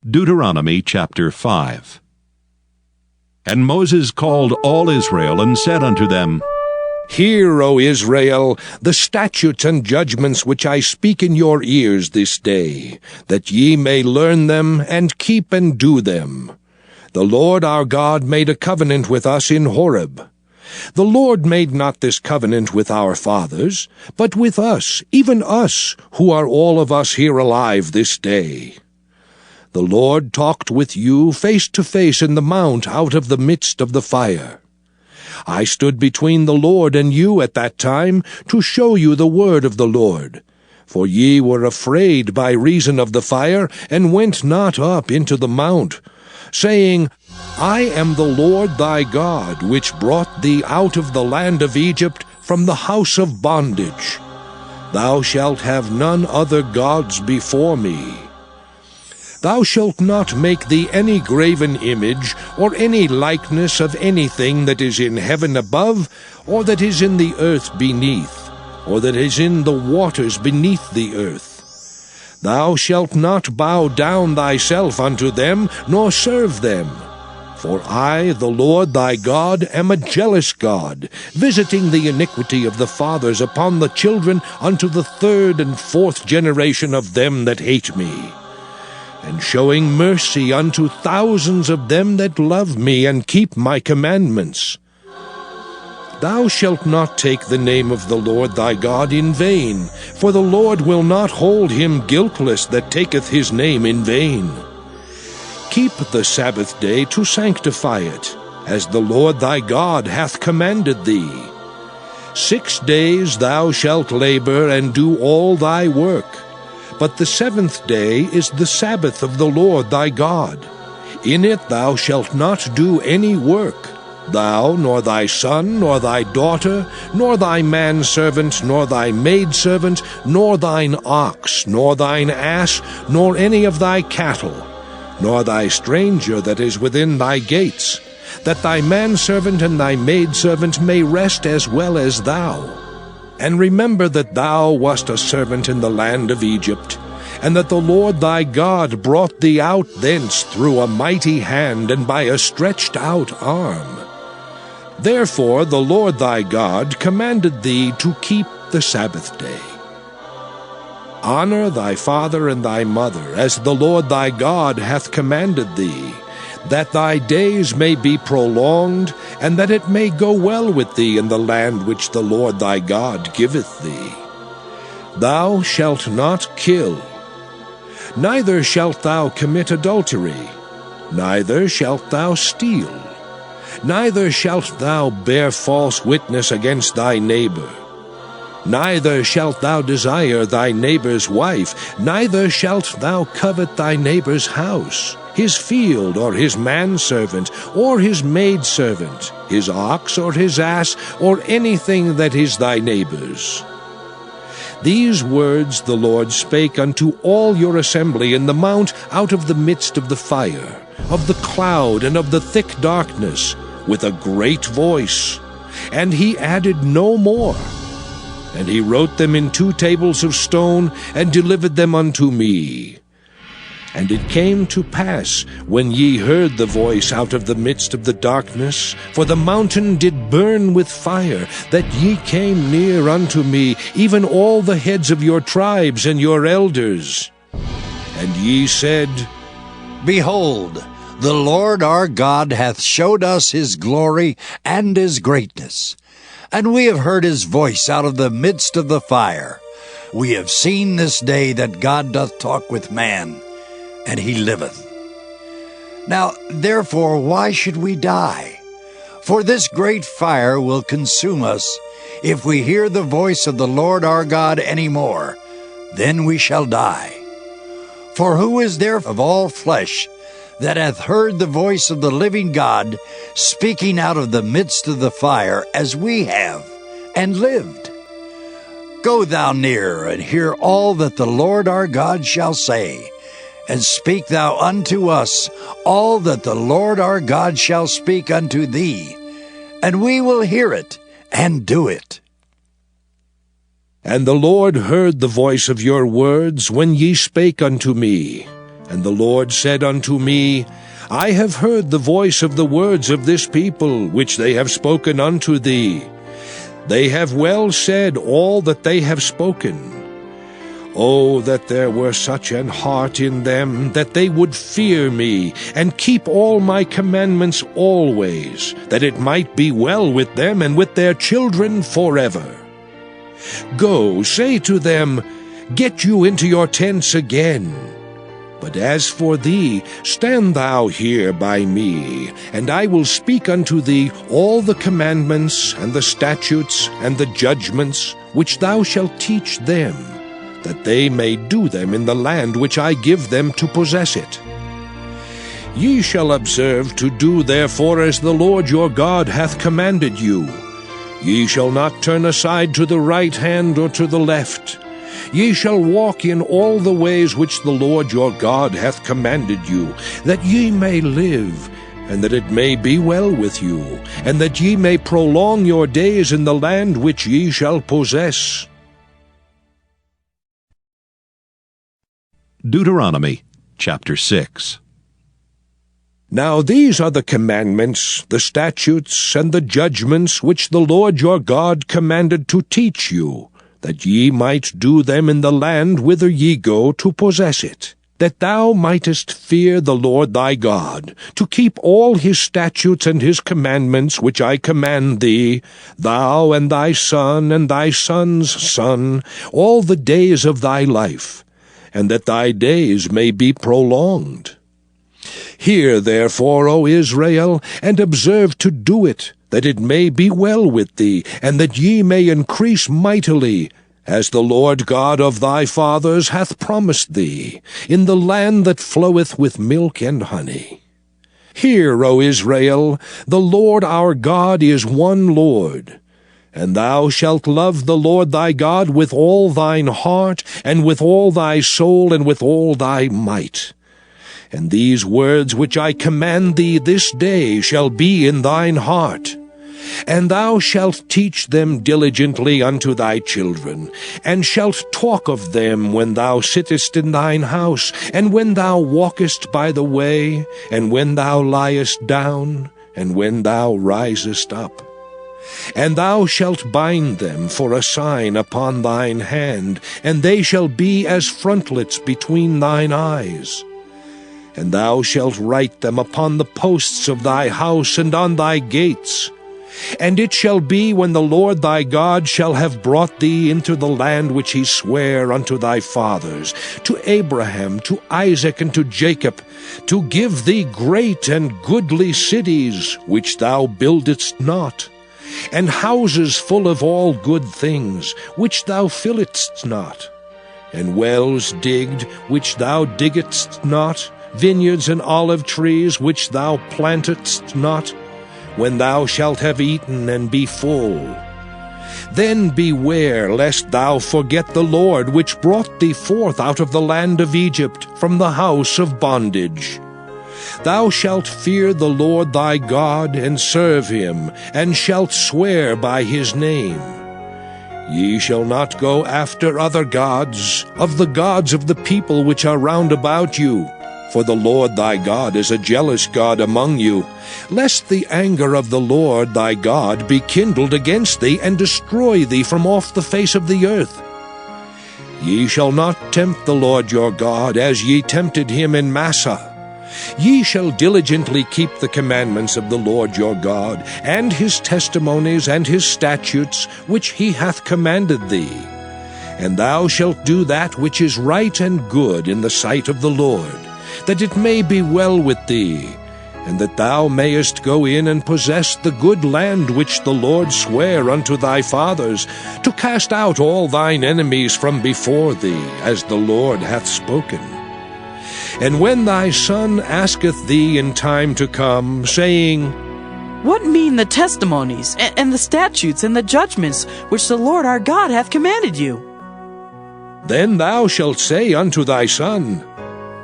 Deuteronomy chapter 5. And Moses called all Israel, and said unto them, Hear, O Israel, the statutes and judgments which I speak in your ears this day, that ye may learn them, and keep and do them. The Lord our God made a covenant with us in Horeb. The Lord made not this covenant with our fathers, but with us, even us, who are all of us here alive this day. The Lord talked with you face to face in the mount out of the midst of the fire. I stood between the Lord and you at that time to show you the word of the Lord. For ye were afraid by reason of the fire, and went not up into the mount, saying, I am the Lord thy God, which brought thee out of the land of Egypt from the house of bondage. Thou shalt have none other gods before me. Thou shalt not make thee any graven image, or any likeness of anything that is in heaven above, or that is in the earth beneath, or that is in the waters beneath the earth. Thou shalt not bow down thyself unto them, nor serve them. For I, the Lord thy God, am a jealous God, visiting the iniquity of the fathers upon the children unto the third and fourth generation of them that hate me, and showing mercy unto thousands of them that love me and keep my commandments. Thou shalt not take the name of the Lord thy God in vain, for the Lord will not hold him guiltless that taketh his name in vain. Keep the Sabbath day to sanctify it, as the Lord thy God hath commanded thee. 6 days thou shalt labor and do all thy work. But the seventh day is the Sabbath of the Lord thy God. In it thou shalt not do any work, thou, nor thy son, nor thy daughter, nor thy manservant, nor thy maidservant, nor thine ox, nor thine ass, nor any of thy cattle, nor thy stranger that is within thy gates, that thy manservant and thy maidservant may rest as well as thou. And remember that thou wast a servant in the land of Egypt, and that the Lord thy God brought thee out thence through a mighty hand and by a stretched out arm. Therefore the Lord thy God commanded thee to keep the Sabbath day. Honor thy father and thy mother, as the Lord thy God hath commanded thee, that thy days may be prolonged, and that it may go well with thee in the land which the Lord thy God giveth thee. Thou shalt not kill, neither shalt thou commit adultery, neither shalt thou steal, neither shalt thou bear false witness against thy neighbor. Neither shalt thou desire thy neighbor's wife, neither shalt thou covet thy neighbor's house, his field, or his manservant, or his maidservant, his ox, or his ass, or anything that is thy neighbor's. These words the Lord spake unto all your assembly in the mount out of the midst of the fire, of the cloud, and of the thick darkness, with a great voice. And he added no more. And he wrote them in 2 tables of stone, and delivered them unto me. And it came to pass, when ye heard the voice out of the midst of the darkness, for the mountain did burn with fire, that ye came near unto me, even all the heads of your tribes and your elders. And ye said, Behold, the Lord our God hath showed us his glory and his greatness. And we have heard his voice out of the midst of the fire. We have seen this day that God doth talk with man, and he liveth. Now therefore why should we die? For this great fire will consume us. If we hear the voice of the Lord our God any more, then we shall die. For who is there of all flesh that hath heard the voice of the living God speaking out of the midst of the fire, as we have, and lived? Go thou near, and hear all that the Lord our God shall say, and speak thou unto us all that the Lord our God shall speak unto thee, and we will hear it, and do it. And the Lord heard the voice of your words when ye spake unto me. And the Lord said unto me, I have heard the voice of the words of this people, which they have spoken unto thee. They have well said all that they have spoken. Oh, that there were such an heart in them, that they would fear me, and keep all my commandments always, that it might be well with them and with their children forever. Go, say to them, Get you into your tents again. But as for thee, stand thou here by me, and I will speak unto thee all the commandments, and the statutes, and the judgments, which thou shalt teach them, that they may do them in the land which I give them to possess it. Ye shall observe to do therefore as the Lord your God hath commanded you. Ye shall not turn aside to the right hand or to the left. Ye shall walk in all the ways which the Lord your God hath commanded you, that ye may live, and that it may be well with you, and that ye may prolong your days in the land which ye shall possess. Deuteronomy chapter 6. Now these are the commandments, the statutes, and the judgments which the Lord your God commanded to teach you, that ye might do them in the land whither ye go to possess it, that thou mightest fear the Lord thy God, to keep all his statutes and his commandments which I command thee, thou and thy son and thy son's son, all the days of thy life, and that thy days may be prolonged. Hear therefore, O Israel, and observe to do it, that it may be well with thee, and that ye may increase mightily, as the Lord God of thy fathers hath promised thee, in the land that floweth with milk and honey. Hear, O Israel, the Lord our God is one Lord. And thou shalt love the Lord thy God with all thine heart, and with all thy soul, and with all thy might. And these words which I command thee this day shall be in thine heart. And thou shalt teach them diligently unto thy children, and shalt talk of them when thou sittest in thine house, and when thou walkest by the way, and when thou liest down, and when thou risest up. And thou shalt bind them for a sign upon thine hand, and they shall be as frontlets between thine eyes. And thou shalt write them upon the posts of thy house and on thy gates. And it shall be, when the Lord thy God shall have brought thee into the land which he sware unto thy fathers, to Abraham, to Isaac, and to Jacob, to give thee great and goodly cities, which thou buildedst not, and houses full of all good things, which thou filledst not, and wells digged, which thou diggedst not, vineyards and olive trees, which thou plantedst not, when thou shalt have eaten and be full. Then beware lest thou forget the Lord, which brought thee forth out of the land of Egypt, from the house of bondage. Thou shalt fear the Lord thy God, and serve him, and shalt swear by his name. Ye shall not go after other gods, of the gods of the people which are round about you, for the Lord thy God is a jealous God among you, lest the anger of the Lord thy God be kindled against thee, and destroy thee from off the face of the earth. Ye shall not tempt the Lord your God, as ye tempted him in Massah. Ye shall diligently keep the commandments of the Lord your God, and his testimonies and his statutes, which he hath commanded thee. And thou shalt do that which is right and good in the sight of the Lord, that it may be well with thee, and that thou mayest go in and possess the good land which the Lord sware unto thy fathers, to cast out all thine enemies from before thee, as the Lord hath spoken. And when thy son asketh thee in time to come, saying, What mean the testimonies, and the statutes, and the judgments, which the Lord our God hath commanded you? Then thou shalt say unto thy son,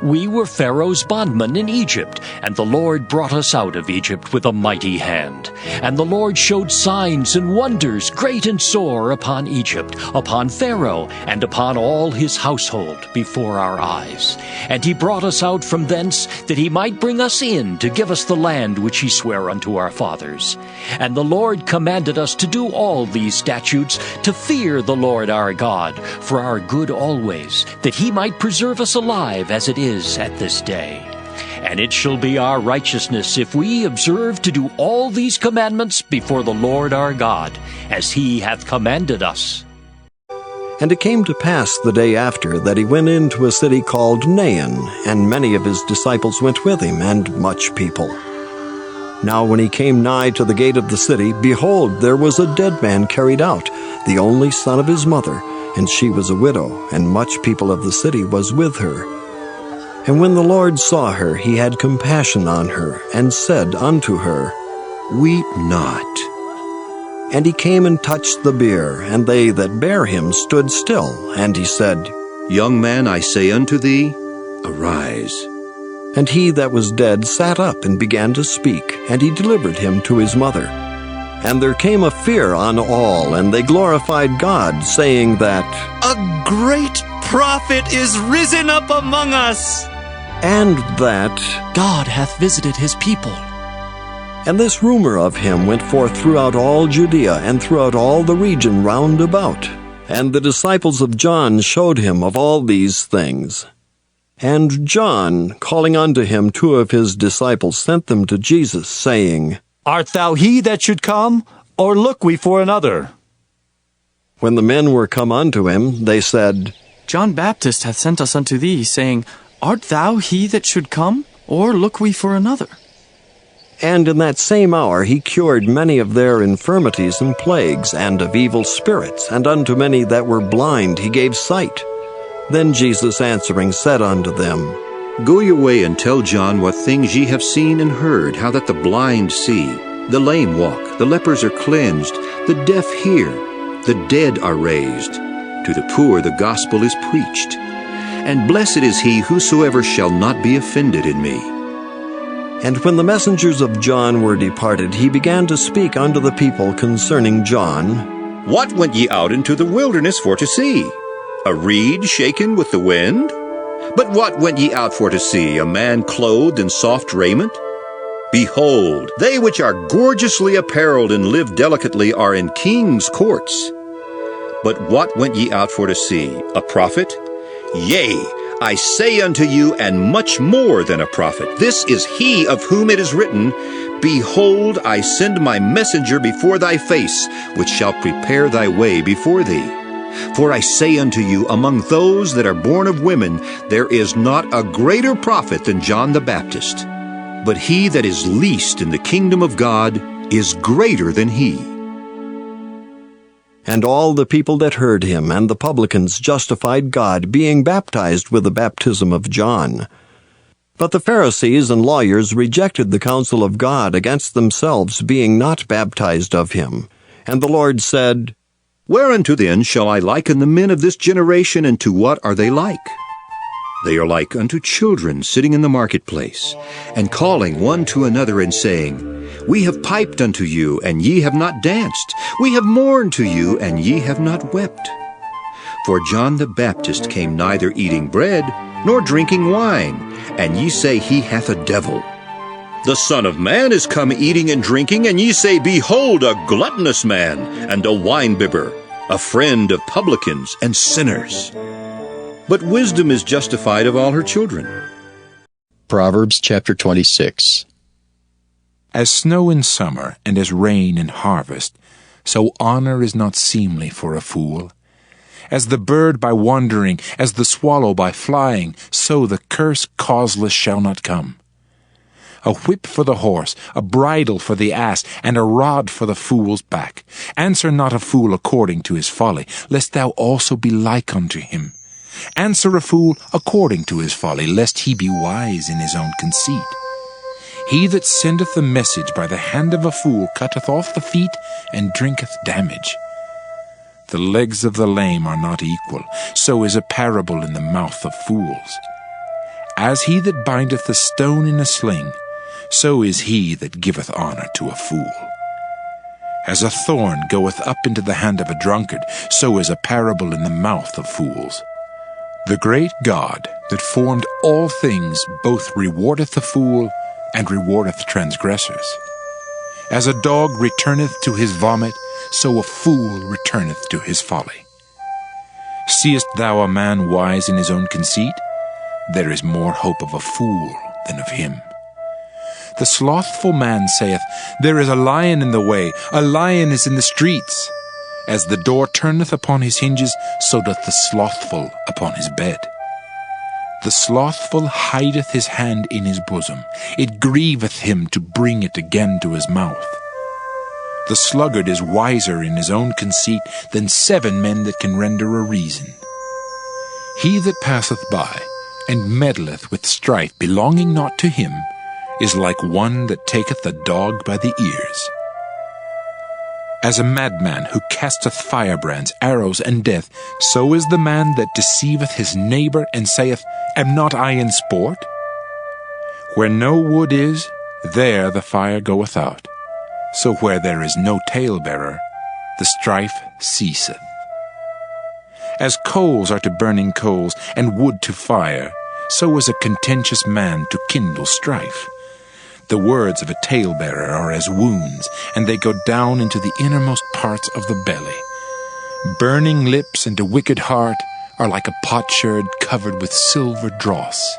We were Pharaoh's bondmen in Egypt, and the Lord brought us out of Egypt with a mighty hand. And the Lord showed signs and wonders great and sore upon Egypt, upon Pharaoh, and upon all his household before our eyes. And he brought us out from thence, that he might bring us in to give us the land which he sware unto our fathers. And the Lord commanded us to do all these statutes, to fear the Lord our God, for our good always, that he might preserve us alive as it is at this day. And it shall be our righteousness if we observe to do all these commandments before the Lord our God, as he hath commanded us. And it came to pass the day after that he went into a city called Nain, and many of his disciples went with him, and much people. Now when he came nigh to the gate of the city, behold, there was a dead man carried out, the only son of his mother, and she was a widow, and much people of the city was with her. And when the Lord saw her, he had compassion on her, and said unto her, Weep not. And he came and touched the bier, and they that bare him stood still. And he said, Young man, I say unto thee, arise. And he that was dead sat up and began to speak, and he delivered him to his mother. And there came a fear on all, and they glorified God, saying that, A great prophet is risen up among us, and that, God hath visited his people. And this rumor of him went forth throughout all Judea, and throughout all the region round about. And the disciples of John showed him of all these things. And John, calling unto him 2 of his disciples, sent them to Jesus, saying, Art thou he that should come, or look we for another? When the men were come unto him, they said, John Baptist hath sent us unto thee, saying, Art thou he that should come, or look we for another? And in that same hour he cured many of their infirmities and plagues, and of evil spirits, and unto many that were blind he gave sight. Then Jesus answering said unto them, Go your way and tell John what things ye have seen and heard, how that the blind see, the lame walk, the lepers are cleansed, the deaf hear, the dead are raised. To the poor the gospel is preached. And blessed is he whosoever shall not be offended in me. And when the messengers of John were departed, he began to speak unto the people concerning John. What went ye out into the wilderness for to see? A reed shaken with the wind? But what went ye out for to see? A man clothed in soft raiment? Behold, they which are gorgeously apparelled and live delicately are in kings' courts. But what went ye out for to see? A prophet? Yea, I say unto you, and much more than a prophet. This is he of whom it is written, Behold, I send my messenger before thy face, which shall prepare thy way before thee. For I say unto you, among those that are born of women, there is not a greater prophet than John the Baptist. But he that is least in the kingdom of God is greater than he. And all the people that heard him and the publicans justified God, being baptized with the baptism of John. But the Pharisees and lawyers rejected the counsel of God against themselves, being not baptized of him. And the Lord said, Whereunto then shall I liken the men of this generation, and to what are they like? They are like unto children sitting in the marketplace, and calling one to another, and saying, We have piped unto you, and ye have not danced. We have mourned to you, and ye have not wept. For John the Baptist came neither eating bread, nor drinking wine, and ye say he hath a devil. The Son of Man is come eating and drinking, and ye say, Behold, a gluttonous man, and a winebibber, a friend of publicans and sinners. But wisdom is justified of all her children. Proverbs chapter 26. As snow in summer, and as rain in harvest, so honor is not seemly for a fool. As the bird by wandering, as the swallow by flying, so the curse causeless shall not come. A whip for the horse, a bridle for the ass, and a rod for the fool's back. Answer not a fool according to his folly, lest thou also be like unto him. Answer a fool according to his folly, lest he be wise in his own conceit. He that sendeth a message by the hand of a fool cutteth off the feet, and drinketh damage. The legs of the lame are not equal, so is a parable in the mouth of fools. As he that bindeth a stone in a sling, so is he that giveth honour to a fool. As a thorn goeth up into the hand of a drunkard, so is a parable in the mouth of fools. The great God that formed all things both rewardeth the fool and rewardeth transgressors. As a dog returneth to his vomit, so a fool returneth to his folly. Seest thou a man wise in his own conceit? There is more hope of a fool than of him. The slothful man saith, There is a lion in the way, a lion is in the streets. As the door turneth upon his hinges, so doth the slothful upon his bed. The slothful hideth his hand in his bosom. It grieveth him to bring it again to his mouth. The sluggard is wiser in his own conceit than 7 men that can render a reason. He that passeth by, and meddleth with strife belonging not to him, is like one that taketh a dog by the ears. As a madman who casteth firebrands, arrows, and death, so is the man that deceiveth his neighbor, and saith, Am not I in sport? Where no wood is, there the fire goeth out. So where there is no talebearer, the strife ceaseth. As coals are to burning coals, and wood to fire, so is a contentious man to kindle strife. The words of a talebearer are as wounds, and they go down into the innermost parts of the belly. Burning lips and a wicked heart are like a potsherd covered with silver dross.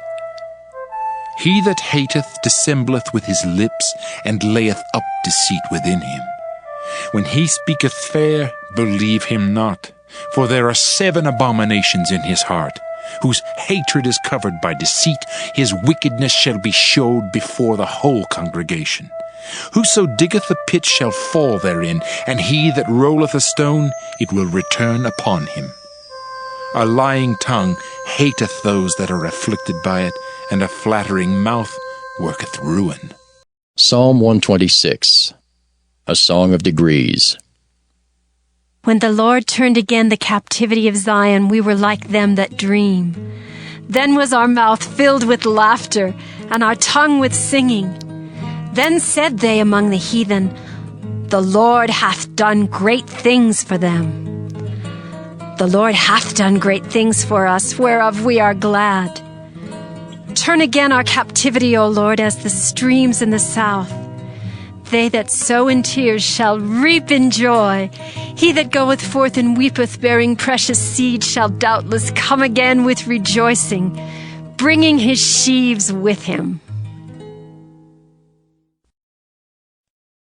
He that hateth dissembleth with his lips, and layeth up deceit within him. When he speaketh fair, believe him not, for there are 7 abominations in his heart, whose hatred is covered by deceit. His wickedness shall be showed before the whole congregation. Whoso diggeth a pit shall fall therein, and he that rolleth a stone, it will return upon him. A lying tongue hateth those that are afflicted by it, and a flattering mouth worketh ruin. Psalm 126, a song of degrees. When the Lord turned again the captivity of Zion, we were like them that dream. Then was our mouth filled with laughter, and our tongue with singing. Then said they among the heathen, The Lord hath done great things for them. The Lord hath done great things for us, whereof we are glad. Turn again our captivity, O Lord, as the streams in the south. They that sow in tears shall reap in joy. He that goeth forth and weepeth, bearing precious seed, shall doubtless come again with rejoicing, bringing his sheaves with him.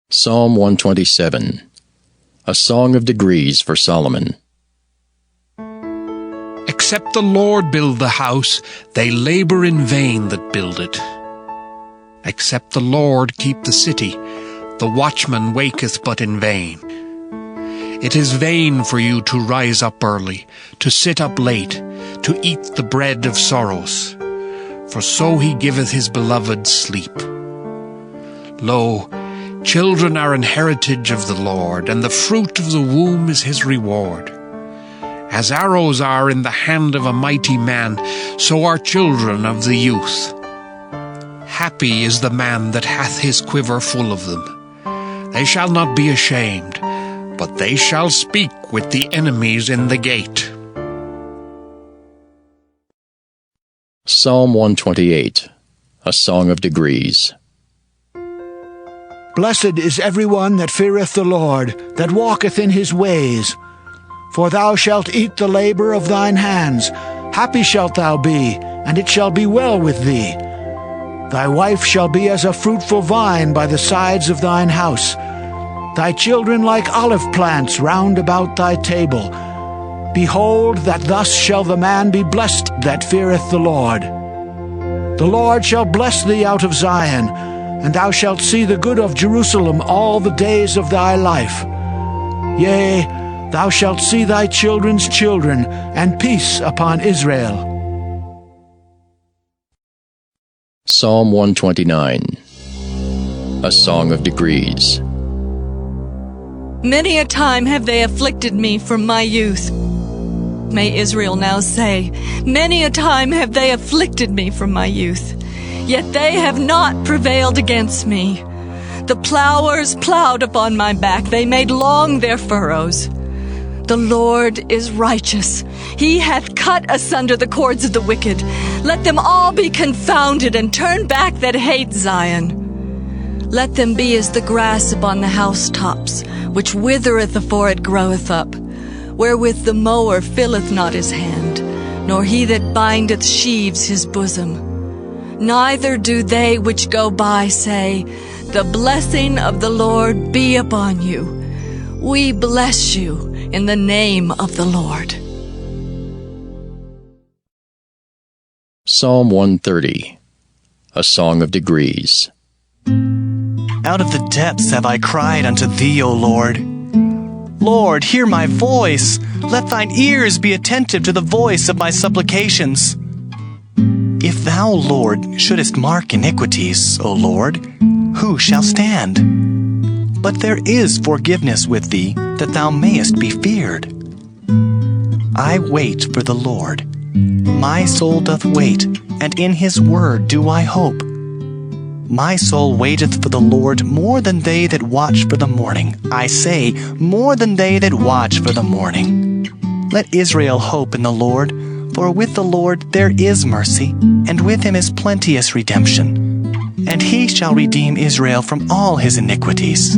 Psalm 127, a song of degrees for Solomon. Except the Lord build the house, they labor in vain that build it. Except the Lord keep the city, the watchman waketh but in vain. It is vain for you to rise up early, to sit up late, to eat the bread of sorrows, for so he giveth his beloved sleep. Lo, children are an heritage of the Lord, and the fruit of the womb is his reward. As arrows are in the hand of a mighty man, so are children of the youth. Happy is the man that hath his quiver full of them. They shall not be ashamed, but they shall speak with the enemies in the gate. Psalm 128, a song of degrees. Blessed is every one that feareth the Lord, that walketh in his ways. For thou shalt eat the labor of thine hands. Happy shalt thou be, and it shall be well with thee. Thy wife shall be as a fruitful vine by the sides of thine house, thy children like olive plants round about thy table. Behold, that thus shall the man be blessed that feareth the Lord. The Lord shall bless thee out of Zion, and thou shalt see the good of Jerusalem all the days of thy life. Yea, thou shalt see thy children's children, and peace upon Israel. Psalm 129, a song of degrees. Many a time have they afflicted me from my youth. May Israel now say, many a time have they afflicted me from my youth, yet they have not prevailed against me. The plowers plowed upon my back, they made long their furrows. The Lord is righteous. He hath cut asunder the cords of the wicked. Let them all be confounded, and turn back that hate Zion. Let them be as the grass upon the housetops, which withereth afore it groweth up, wherewith the mower filleth not his hand, nor he that bindeth sheaves his bosom. Neither do they which go by say, the blessing of the Lord be upon you. We bless you in the name of the Lord. Psalm 130, a song of degrees. Out of the depths have I cried unto thee, O Lord. Lord, hear my voice. Let thine ears be attentive to the voice of my supplications. If thou, Lord, shouldest mark iniquities, O Lord, who shall stand? But there is forgiveness with thee, that thou mayest be feared. I wait for the Lord. My soul doth wait, and in his word do I hope. My soul waiteth for the Lord more than they that watch for the morning. I say, more than they that watch for the morning. Let Israel hope in the Lord, for with the Lord there is mercy, and with him is plenteous redemption. And he shall redeem Israel from all his iniquities.